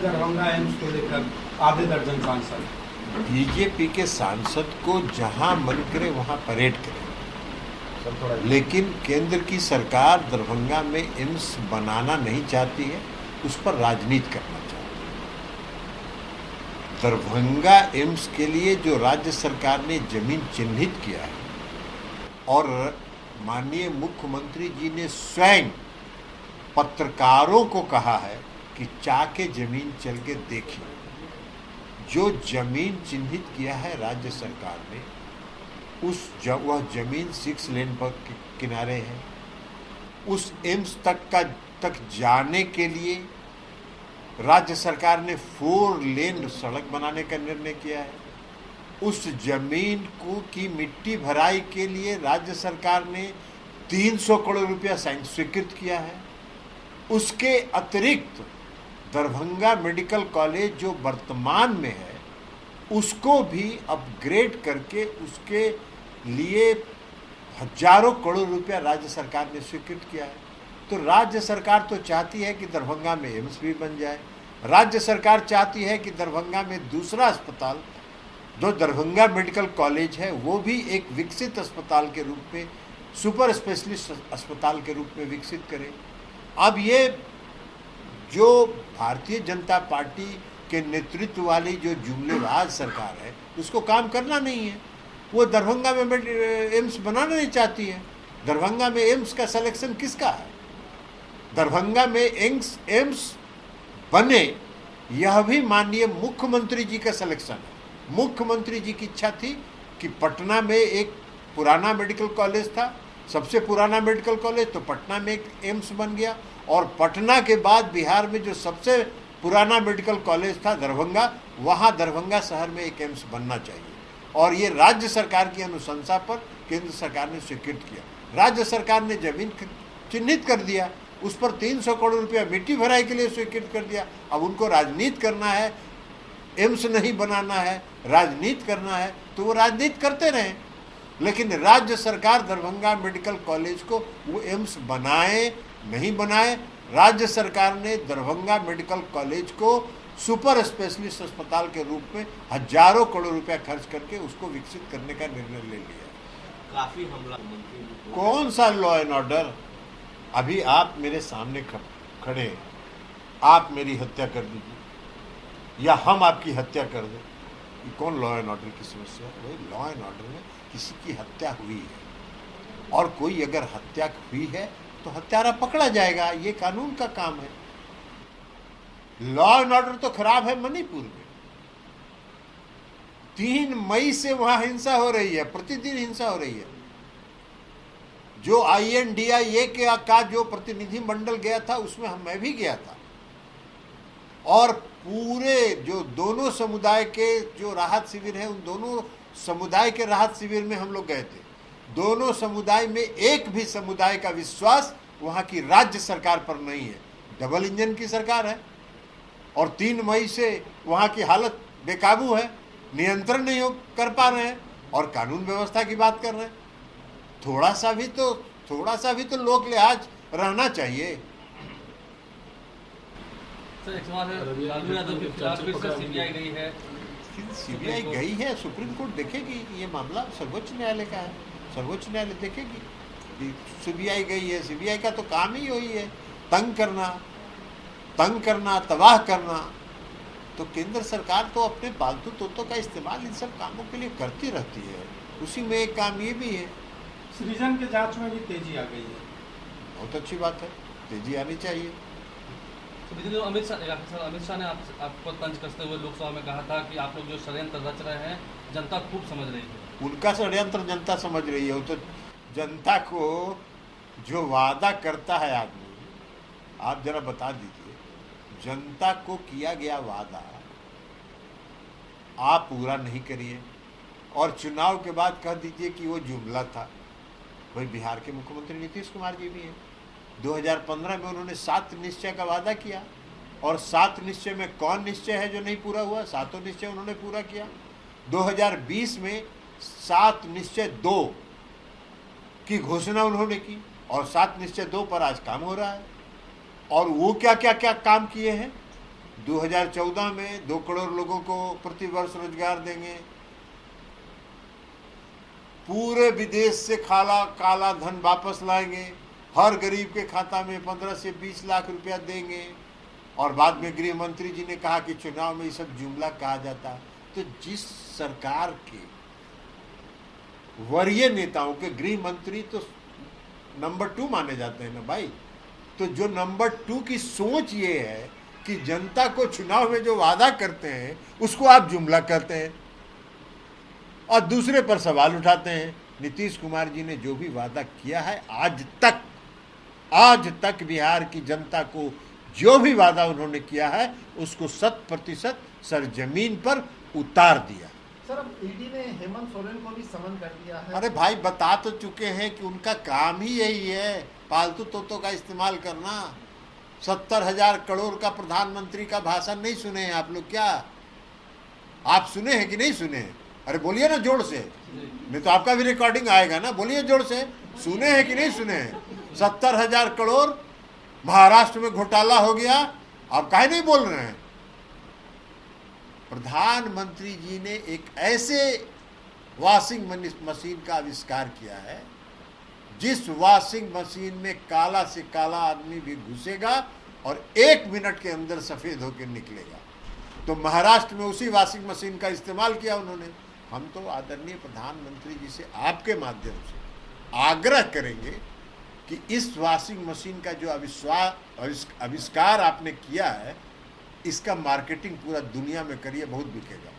Darbhanga AIIMS को लेकर आधे दर्जन सांसद। बीजेपी के सांसद को जहां मन करे वहां परेड करे, लेकिन केंद्र की सरकार दरभंगा में एम्स बनाना नहीं चाहती है, उस पर राजनीति करना चाहती है। दरभंगा एम्स के लिए जो राज्य सरकार ने जमीन चिन्हित किया है और माननीय मुख्यमंत्री जी ने स्वयं पत्रकारों को कहा है कि जाके जमीन चल के देखिए, जो जमीन चिन्हित किया है राज्य सरकार ने, वह जमीन 6 लेन पर किनारे है। उस एम्स तक जाने के लिए राज्य सरकार ने 4 लेन सड़क बनाने का निर्णय किया है। उस जमीन की मिट्टी भराई के लिए राज्य सरकार ने 300 करोड़ रुपया स्वीकृत किया है। उसके अतिरिक्त दरभंगा मेडिकल कॉलेज जो वर्तमान में है, उसको भी अपग्रेड करके उसके लिए हजारों करोड़ रुपया राज्य सरकार ने स्वीकृत किया है। तो राज्य सरकार तो चाहती है कि दरभंगा में एम्स भी बन जाए। राज्य सरकार चाहती है कि दरभंगा में दूसरा अस्पताल, जो दरभंगा मेडिकल कॉलेज है, वो भी एक विकसित अस्पताल के रूप में, सुपर स्पेशलिस्ट अस्पताल के रूप में विकसित करें। अब ये जो भारतीय जनता पार्टी के नेतृत्व वाली जो जुमलेबाज सरकार है, उसको काम करना नहीं है। वो दरभंगा में एम्स बनाना नहीं चाहती है। दरभंगा में एम्स का सिलेक्शन किसका है? दरभंगा में एम्स बने, यह भी माननीय मुख्यमंत्री जी का सिलेक्शन है। मुख्यमंत्री जी की इच्छा थी कि पटना में एक पुराना मेडिकल कॉलेज था, सबसे पुराना मेडिकल कॉलेज, तो पटना में एक एम्स बन गया, और पटना के बाद बिहार में जो सबसे पुराना मेडिकल कॉलेज था दरभंगा, वहाँ दरभंगा शहर में एक एम्स बनना चाहिए। और ये राज्य सरकार की अनुशंसा पर केंद्र सरकार ने स्वीकृत किया। राज्य सरकार ने जमीन चिन्हित कर दिया, उस पर 300 करोड़ रुपया मिट्टी भराई के लिए स्वीकृत कर दिया। अब उनको राजनीति करना है, एम्स नहीं बनाना है, राजनीति करना है, तो वो राजनीति करते रहें। लेकिन राज्य सरकार दरभंगा मेडिकल कॉलेज को वो एम्स बनाए नहीं बनाए, राज्य सरकार ने दरभंगा मेडिकल कॉलेज को सुपर स्पेशलिस्ट अस्पताल के रूप में हजारों करोड़ रुपया खर्च करके उसको विकसित करने का निर्णय ले लिया। काफी हमला, कौन सा लॉ एंड ऑर्डर? अभी आप मेरे सामने खड़े हैं, आप मेरी हत्या कर दीजिए या हम आपकी हत्या कर दें, ये कौन लॉ एंड ऑर्डर की समस्या है? वही लॉ एंड ऑर्डर में किसी की हत्या हुई है, और कोई अगर हत्या हुई है तो हत्यारा पकड़ा जाएगा, ये कानून का काम है। लॉ एंड ऑर्डर तो खराब है मणिपुर में। 3 मई से वहां हिंसा हो रही है, प्रतिदिन हिंसा हो रही है। जो INDIA का जो प्रतिनिधि मंडल गया था, उसमें मैं भी गया था, और पूरे जो दोनों समुदाय के जो राहत शिविर है, उन दोनों समुदाय के राहत शिविर में हम लोग गए थे। दोनों समुदाय में एक भी समुदाय का विश्वास वहां की राज्य सरकार पर नहीं है। डबल इंजन की सरकार है, और 3 मई से वहां की हालत बेकाबू है, नियंत्रण नहीं कर पा रहे हैं, और कानून व्यवस्था की बात कर रहे हैं। थोड़ा सा भी तो लोक लिहाज रहना चाहिए। सीबीआई गई है, सुप्रीम कोर्ट देखेगी, ये मामला सर्वोच्च न्यायालय का है, सर्वोच्च न्यायालय देखेगी कि सीबीआई गई है। सीबीआई का तो काम ही वही है, तंग करना, तबाह करना। तो केंद्र सरकार तो अपने पालतू तोतों का इस्तेमाल इन सब कामों के लिए करती रहती है, उसी में एक काम ये भी है। सृजन के जांच में भी तेजी आ गई है, बहुत अच्छी बात है, तेजी आनी चाहिए। तो अमित शाह ने आपको तंज कसते हुए लोकसभा में कहा था कि आप लोग जो षड्यंत्र रच रहे हैं, जनता खूब समझ रही है। उनका षड्यंत्र जनता समझ रही है। वो तो जनता को जो वादा करता है आदमी, आप जरा बता दीजिए, जनता को किया गया वादा आप पूरा नहीं करिए, और चुनाव के बाद कह दीजिए कि वो जुमला था। वही बिहार के मुख्यमंत्री नीतीश कुमार जी भी हैं। 2015 में उन्होंने 7 निश्चय का वादा किया, और 7 निश्चय में कौन निश्चय है जो नहीं पूरा हुआ? 7 निश्चय उन्होंने पूरा किया। 2020 में 7 निश्चय 2 की घोषणा उन्होंने की, और 7 निश्चय 2 पर आज काम हो रहा है। और वो क्या क्या क्या काम किए हैं 2014 में 2 करोड़ लोगों को प्रति वर्ष रोजगार देंगे। पूरे विदेश से काला धन वापस लाएंगे। हर गरीब के खाता में 15 से 20 लाख रुपया देंगे। और बाद में गृह मंत्री जी ने कहा कि चुनाव में ये सब जुमला कहा जाता। तो जिस सरकार के वरीय नेताओं के गृह मंत्री तो नंबर 2 माने जाते हैं ना भाई, तो जो नंबर 2 की सोच ये है कि जनता को चुनाव में जो वादा करते हैं उसको आप जुमला करते हैं और दूसरे पर सवाल उठाते हैं। नीतीश कुमार जी ने जो भी वादा किया है आज तक बिहार की जनता को जो भी वादा उन्होंने किया है उसको 100% सरजमीन पर उतार दिया। सर, अब ईडी ने हेमंत सोरेन को भी समन कर दिया है। अरे भाई, बता तो चुके हैं कि उनका काम ही यही है, पालतू तोतों का इस्तेमाल करना। 70,000 करोड़ का प्रधानमंत्री का भाषण नहीं सुने हैं आप लोग क्या? आप सुने हैं कि नहीं सुने हैं? अरे बोलिए ना जोर से, नहीं तो आपका भी रिकॉर्डिंग आएगा ना। बोलिए जोर से, सुने हैं कि नहीं सुने हैं? 70,000 करोड़ महाराष्ट्र में घोटाला हो गया, आप काहे नहीं बोल रहे हैं? प्रधानमंत्री जी ने एक ऐसे वॉशिंग मशीन का आविष्कार किया है जिस वॉशिंग मशीन में काला से काला आदमी भी घुसेगा और 1 मिनट के अंदर सफेद होकर निकलेगा। तो महाराष्ट्र में उसी वॉशिंग मशीन का इस्तेमाल किया उन्होंने। हम तो आदरणीय प्रधानमंत्री जी से आपके माध्यम से आग्रह करेंगे कि इस वॉशिंग मशीन का जो आविष्कार आपने किया है इसका मार्केटिंग पूरा दुनिया में करिए, बहुत बिकेगा।